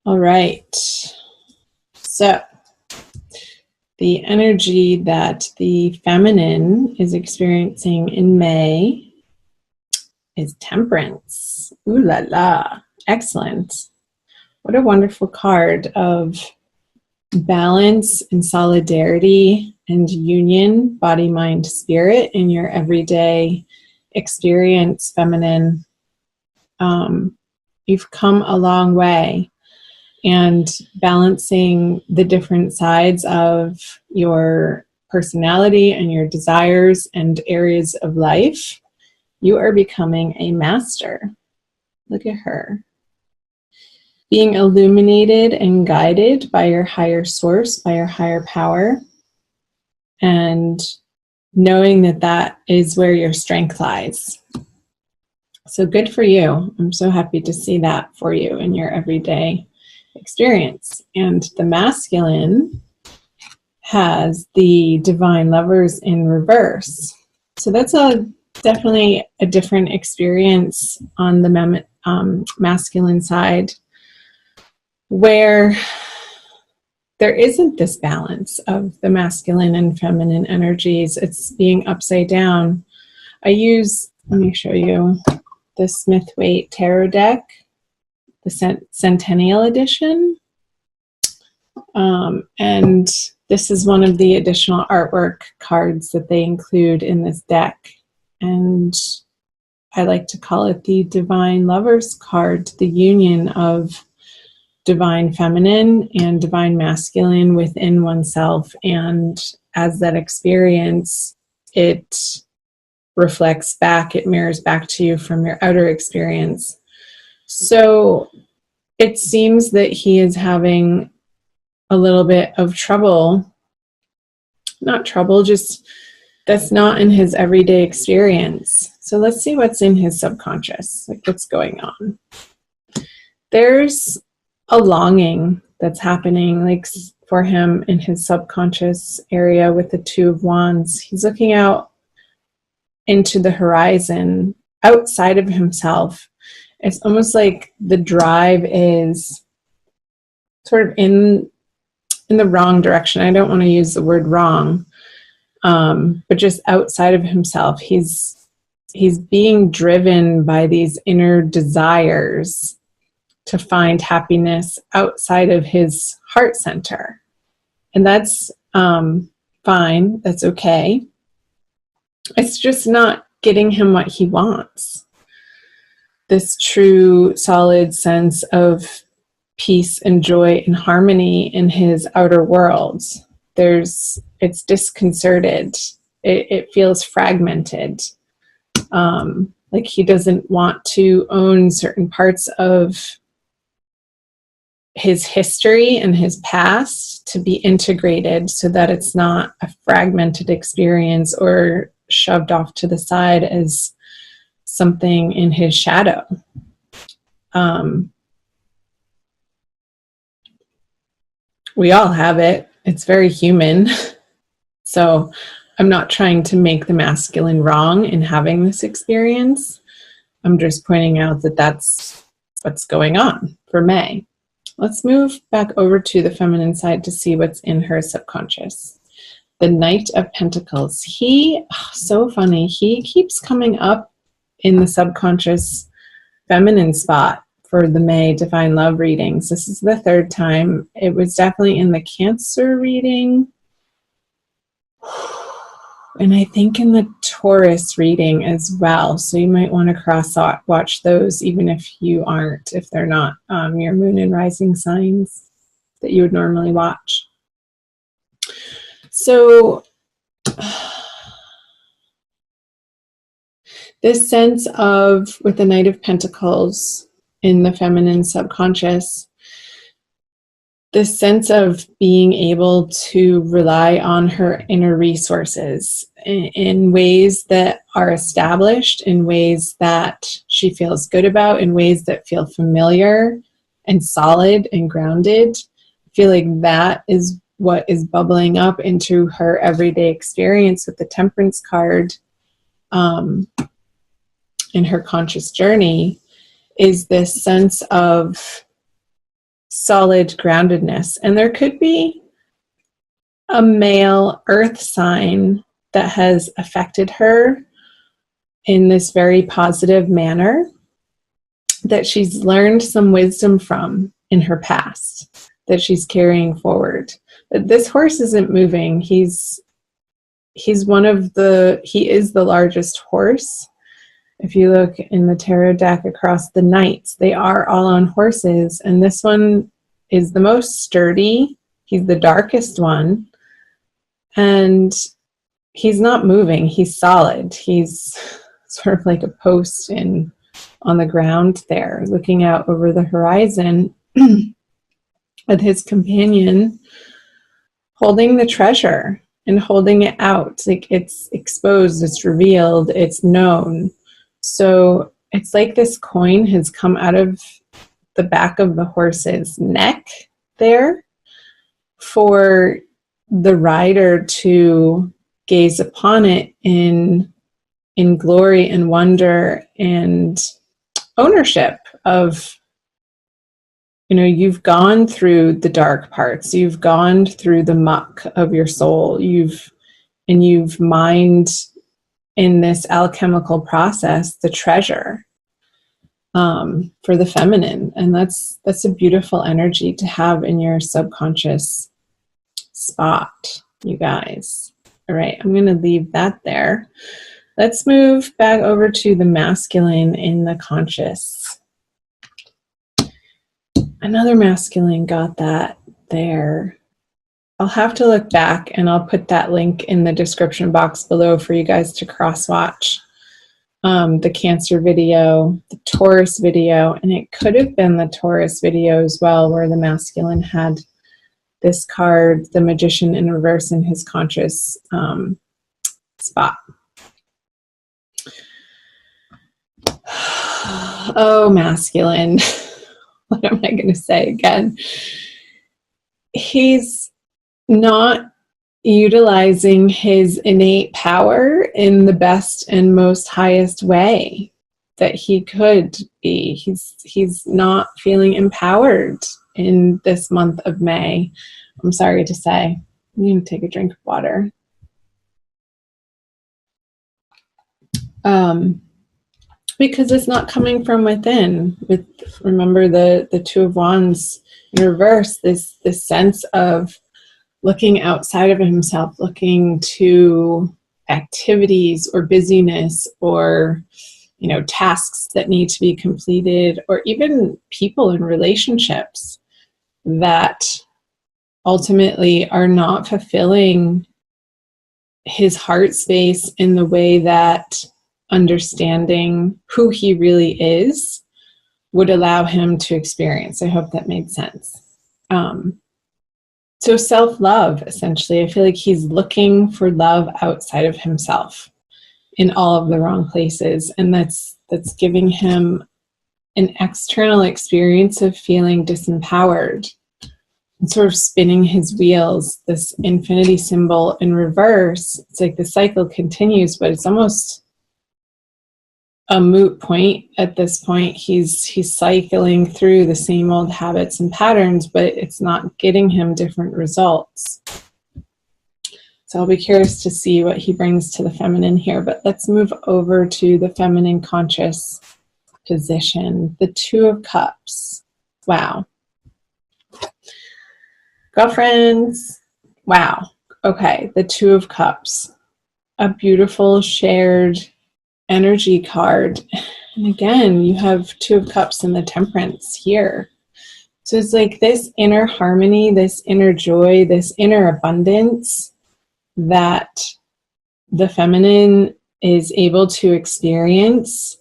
All right. So the energy that the feminine is experiencing in May is temperance. Ooh la la. Excellent. What a wonderful card of balance and solidarity and union, body, mind, spirit in your everyday experience, feminine. You've come a long way. And balancing the different sides of your personality and your desires and areas of life, you are becoming a master. Look at her. Being illuminated and guided by your higher source, by your higher power, and knowing that that is where your strength lies. So good for you. I'm so happy to see that for you in your everyday experience. And the masculine has the divine lovers in reverse. So that's definitely a different experience on the masculine side, where there isn't this balance of the masculine and feminine energies. It's being upside down. Let me show you the Smith-Waite Tarot deck, the Centennial Edition. And this is one of the additional artwork cards that they include in this deck. And I like to call it the Divine Lovers card, the union of divine feminine and divine masculine within oneself. And as that experience, it reflects back, it mirrors back to you from your outer experience. So it seems that he is having a little bit of trouble, not trouble, just that's not in his everyday experience. So let's see what's in his subconscious, like what's going on. There's a longing that's happening, like for him in his subconscious area with the Two of Wands. He's looking out into the horizon outside of himself. It's almost like the drive is sort of in the wrong direction. I don't want to use the word wrong, but just outside of himself. He's being driven by these inner desires to find happiness outside of his heart center. And that's fine. That's okay. It's just not getting him what he wants. This true, solid sense of peace and joy and harmony in his outer world. It's disconcerted. It feels fragmented. Like he doesn't want to own certain parts of his history and his past to be integrated so that it's not a fragmented experience or shoved off to the side as something in his shadow. We all have it. It's very human. So I'm not trying to make the masculine wrong in having this experience. I'm just pointing out that that's what's going on for May. Let's move back over to the feminine side to see what's in her subconscious. The Knight of Pentacles. So funny. He keeps coming up in the subconscious feminine spot for the May Divine Love readings. This is the third time. It was definitely in the Cancer reading. And I think in the Taurus reading as well. So you might want to watch those even if they're not your moon and rising signs that you would normally watch. So this sense of, with the Knight of Pentacles in the feminine subconscious, this sense of being able to rely on her inner resources in ways that are established, in ways that she feels good about, in ways that feel familiar and solid and grounded. I feel like that is what is bubbling up into her everyday experience with the Temperance card in her conscious journey, is this sense of solid groundedness. And there could be a male earth sign that has affected her in this very positive manner that she's learned some wisdom from in her past that she's carrying forward. But this horse isn't moving. He is the largest horse. If you look in the tarot deck across the knights, they are all on horses, and this one is the most sturdy. He's the darkest one, and he's not moving. He's solid. He's sort of like a post on the ground there, looking out over the horizon with his companion holding the treasure and holding it out. Like, it's exposed, it's revealed, it's known. So it's like this coin has come out of the back of the horse's neck there for the rider to gaze upon it in glory and wonder and ownership of, you've gone through the dark parts, you've gone through the muck of your soul, you've mined in this alchemical process the treasure for the feminine. And that's a beautiful energy to have in your subconscious spot, you guys. All right, I'm going to leave that there. Let's move back over to the masculine in the conscious. Another masculine got that there. I'll have to look back, and I'll put that link in the description box below for you guys to cross-watch the Cancer video, the Taurus video, and it could have been the Taurus video as well, where the masculine had this card, the Magician in reverse, in his conscious spot. Oh, masculine. What am I going to say again? He's not utilizing his innate power in the best and most highest way that he could be. He's not feeling empowered in this month of May. I'm sorry to say. I'm going to take a drink of water. Because it's not coming from within. Remember the Two of Wands in reverse, this sense of looking outside of himself, looking to activities or busyness or tasks that need to be completed, or even people in relationships that ultimately are not fulfilling his heart space in the way that understanding who he really is would allow him to experience. I hope that made sense. So self-love, essentially. I feel like he's looking for love outside of himself in all of the wrong places, and that's giving him an external experience of feeling disempowered and sort of spinning his wheels. This infinity symbol in reverse, it's like the cycle continues, but it's almost a moot point at this point. He's cycling through the same old habits and patterns, but it's not getting him different results. So I'll be curious to see what he brings to the feminine here, but let's move over to the feminine conscious position. The Two of Cups. Wow. Girlfriends. Wow. Okay, the Two of Cups. A beautiful shared energy card. And again, you have Two of Cups in the Temperance here. So it's like this inner harmony, this inner joy, this inner abundance that the feminine is able to experience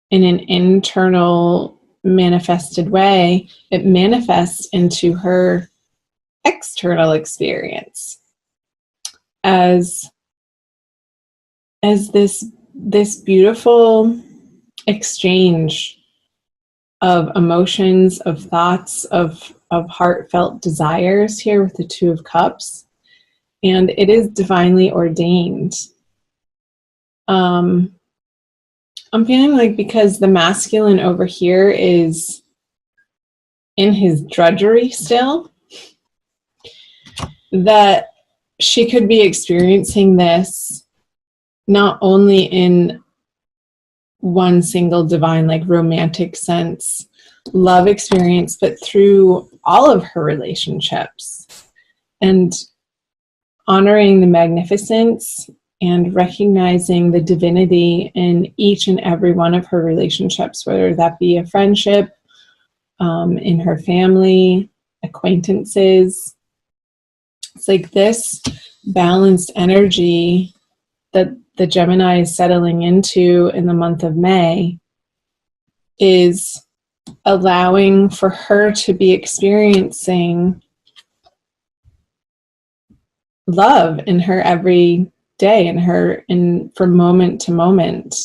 in an internal manifested way. It manifests into her external experience as this beautiful exchange of emotions, of thoughts, of heartfelt desires here with the Two of Cups. And it is divinely ordained. I'm feeling like because the masculine over here is in his drudgery still, that she could be experiencing this not only in one single divine, like romantic sense, love experience, but through all of her relationships, and honoring the magnificence and recognizing the divinity in each and every one of her relationships, whether that be a friendship, in her family, acquaintances. It's like this balanced energy that the Gemini is settling into in the month of May is allowing for her to be experiencing love in her every day, from moment to moment,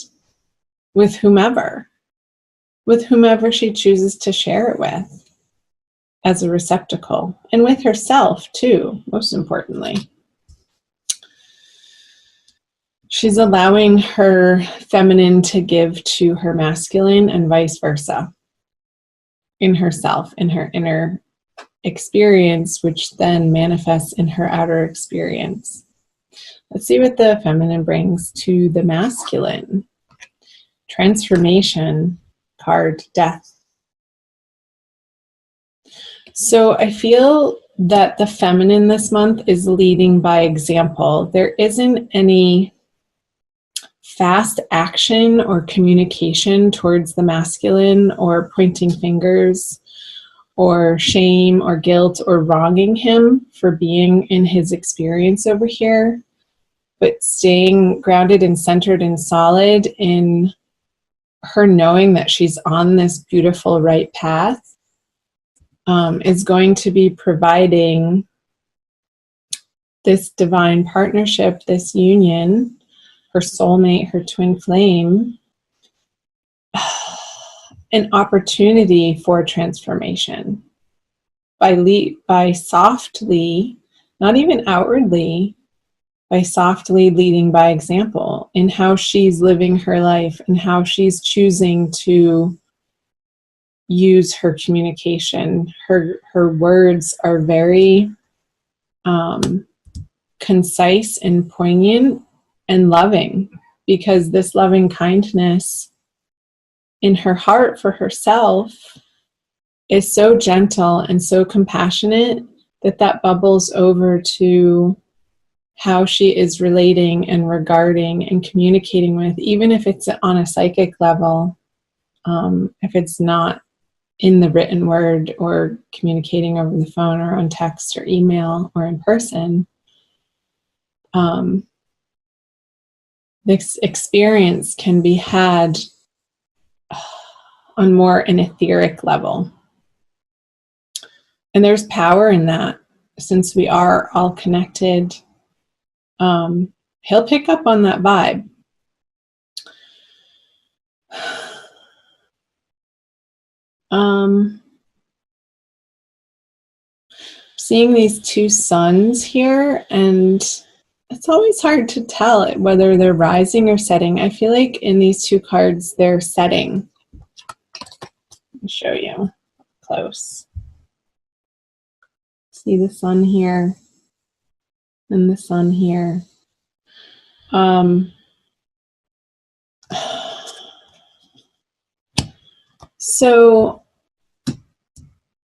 with whomever she chooses to share it with as a receptacle, and with herself too, most importantly. She's allowing her feminine to give to her masculine and vice versa in herself, in her inner experience, which then manifests in her outer experience. Let's see what the feminine brings to the masculine. Transformation card, Death. So I feel that the feminine this month is leading by example. There isn't any fast action or communication towards the masculine, or pointing fingers, or shame or guilt, or wronging him for being in his experience over here, but staying grounded and centered and solid in her knowing that she's on this beautiful right path, is going to be providing this divine partnership, this union, her soulmate, her twin flame, an opportunity for transformation by softly, not even outwardly, by softly leading by example in how she's living her life and how she's choosing to use her communication. Her words are very concise and poignant and loving, because this loving kindness in her heart for herself is so gentle and so compassionate that bubbles over to how she is relating and regarding and communicating with, even if it's on a psychic level, if it's not in the written word or communicating over the phone or on text or email or in person. This experience can be had on more an etheric level. And there's power in that, since we are all connected. He'll pick up on that vibe. Seeing these two suns here, and it's always hard to tell whether they're rising or setting. I feel like in these two cards, they're setting. Let me show you close. See the sun here and the sun here. So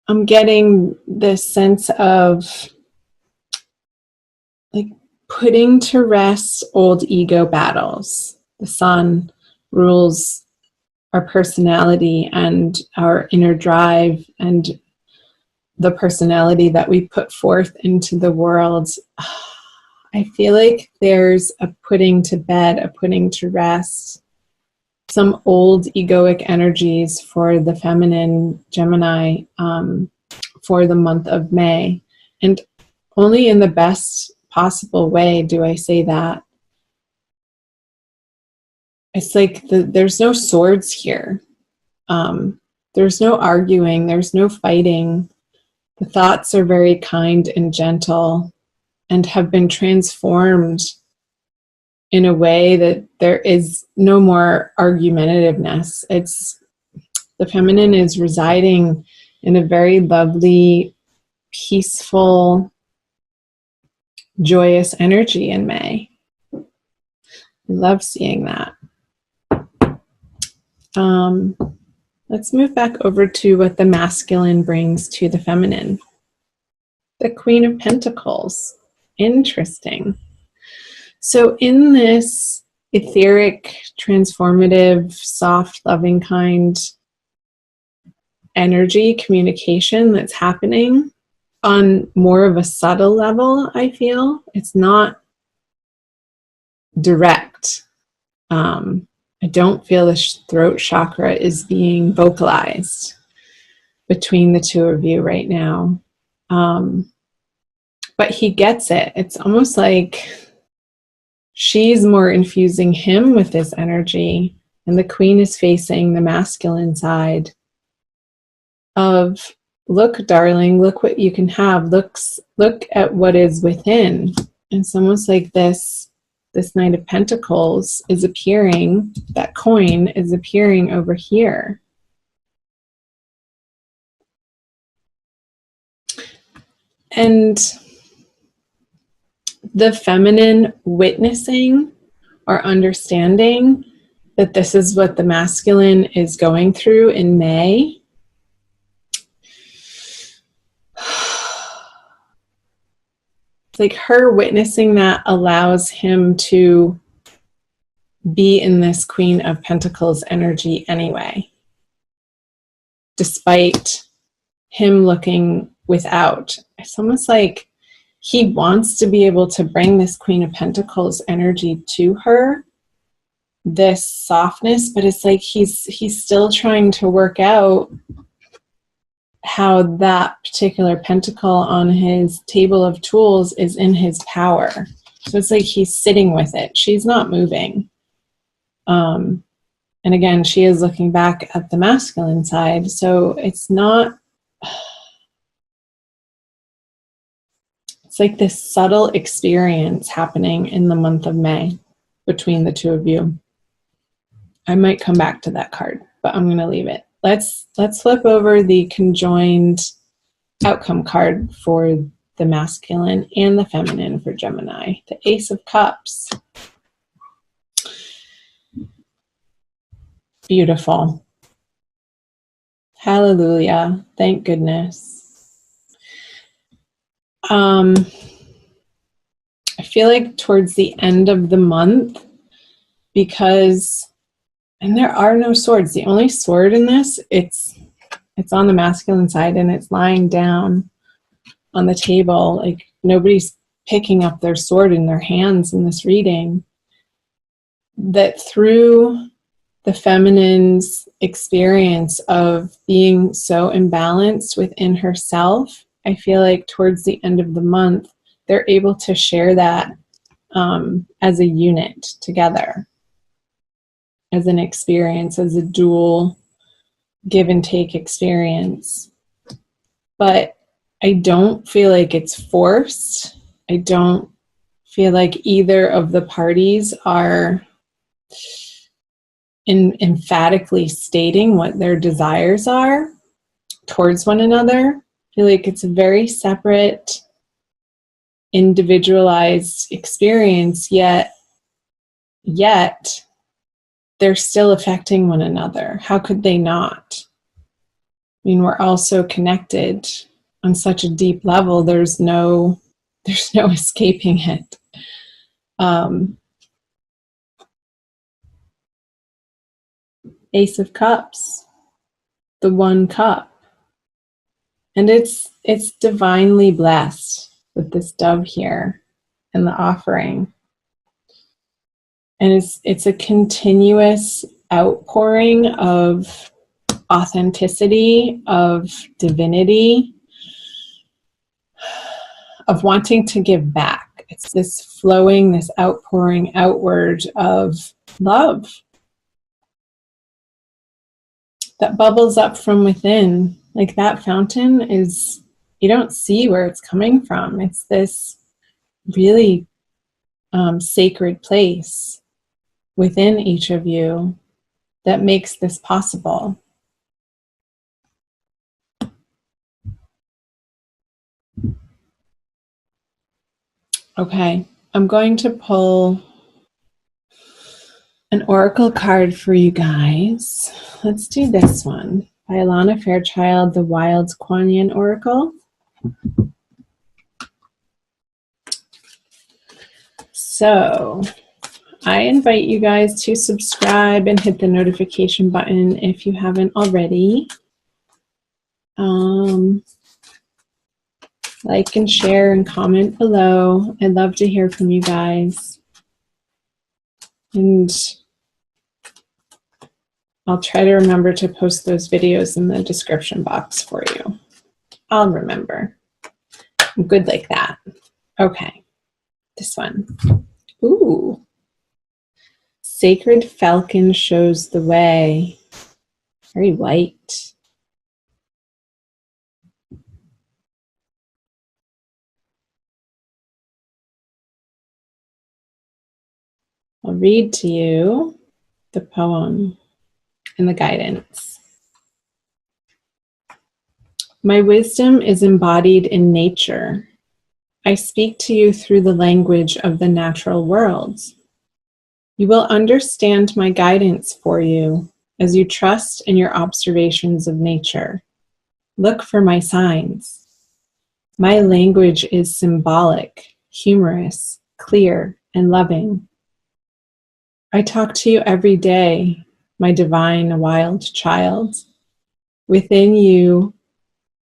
I'm getting this sense of like putting to rest old ego battles. The sun rules our personality and our inner drive and the personality that we put forth into the world. I feel like there's a putting to bed, a putting to rest, some old egoic energies for the feminine Gemini for the month of May. And only in the best possible way do I say that. It's like there's no swords here. There's no arguing. There's no fighting. The thoughts are very kind and gentle and have been transformed in a way that there is no more argumentativeness. The feminine is residing in a very lovely, peaceful, joyous energy in May. I love seeing that. Let's move back over to what the masculine brings to the feminine. The Queen of Pentacles. Interesting. So in this etheric, transformative, soft, loving, kind energy communication that's happening on more of a subtle level, I feel. It's not direct. I don't feel the throat chakra is being vocalized between the two of you right now. But he gets it. It's almost like she's more infusing him with this energy, and the Queen is facing the masculine side of, look, darling, look what you can have. Look at what is within. And it's almost like this Knight of Pentacles is appearing, that coin is appearing over here. And the feminine witnessing or understanding that this is what the masculine is going through in May. It's like her witnessing that allows him to be in this Queen of Pentacles energy anyway, despite him looking without. It's almost like he wants to be able to bring this Queen of Pentacles energy to her, this softness, but it's like he's still trying to work out how that particular pentacle on his table of tools is in his power. So it's like he's sitting with it. She's not moving. And again, she is looking back at the masculine side. So it's not, it's like this subtle experience happening in the month of May between the two of you. I might come back to that card, but I'm going to leave it. Let's flip over the conjoined outcome card for the masculine and the feminine for Gemini. The Ace of Cups. Beautiful. Hallelujah. Thank goodness. I feel like towards the end of the month, because, and there are no swords. The only sword in this, it's on the masculine side and it's lying down on the table. Like nobody's picking up their sword in their hands in this reading. That through the feminine's experience of being so imbalanced within herself, I feel like towards the end of the month, they're able to share that as a unit together, as an experience, as a dual give and take experience. But I don't feel like it's forced. I don't feel like either of the parties are emphatically stating what their desires are towards one another. I feel like it's a very separate, individualized experience, yet they're still affecting one another. How could they not? I mean, we're all so connected on such a deep level. There's no escaping it. Ace of Cups, the one cup. And it's divinely blessed with this dove here and the offering. And it's a continuous outpouring of authenticity, of divinity, of wanting to give back. It's this flowing, this outpouring outward of love that bubbles up from within. Like that fountain is, you don't see where it's coming from. It's this really sacred place within each of you that makes this possible. Okay, I'm going to pull an oracle card for you guys. Let's do this one by Alana Fairchild, the Wild Kuan Yin Oracle. So I invite you guys to subscribe and hit the notification button if you haven't already. Like and share and comment below. I'd love to hear from you guys. And I'll try to remember to post those videos in the description box for you. I'll remember. I'm good like that. Okay, this one. Ooh. Sacred Falcon shows the way. Very white. I'll read to you the poem and the guidance. My wisdom is embodied in nature. I speak to you through the language of the natural world. You will understand my guidance for you as you trust in your observations of nature. Look for my signs. My language is symbolic, humorous, clear, and loving. I talk to you every day, my divine wild child. Within you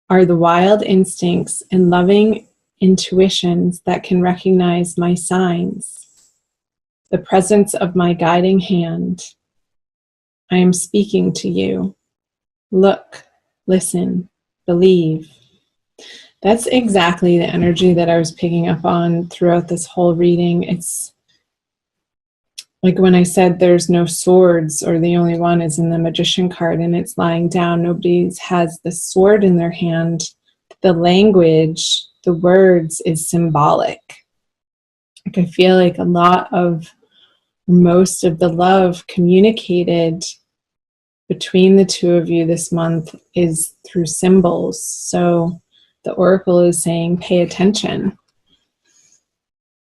are the wild instincts and loving intuitions that can recognize my signs, the presence of my guiding hand. I am speaking to you. Look, listen, believe. That's exactly the energy that I was picking up on throughout this whole reading. It's like when I said there's no swords, or the only one is in the Magician card and it's lying down. Nobody has the sword in their hand. The language, the words is symbolic. Like I feel like a lot of, most of the love communicated between the two of you this month is through symbols. So the oracle is saying, pay attention.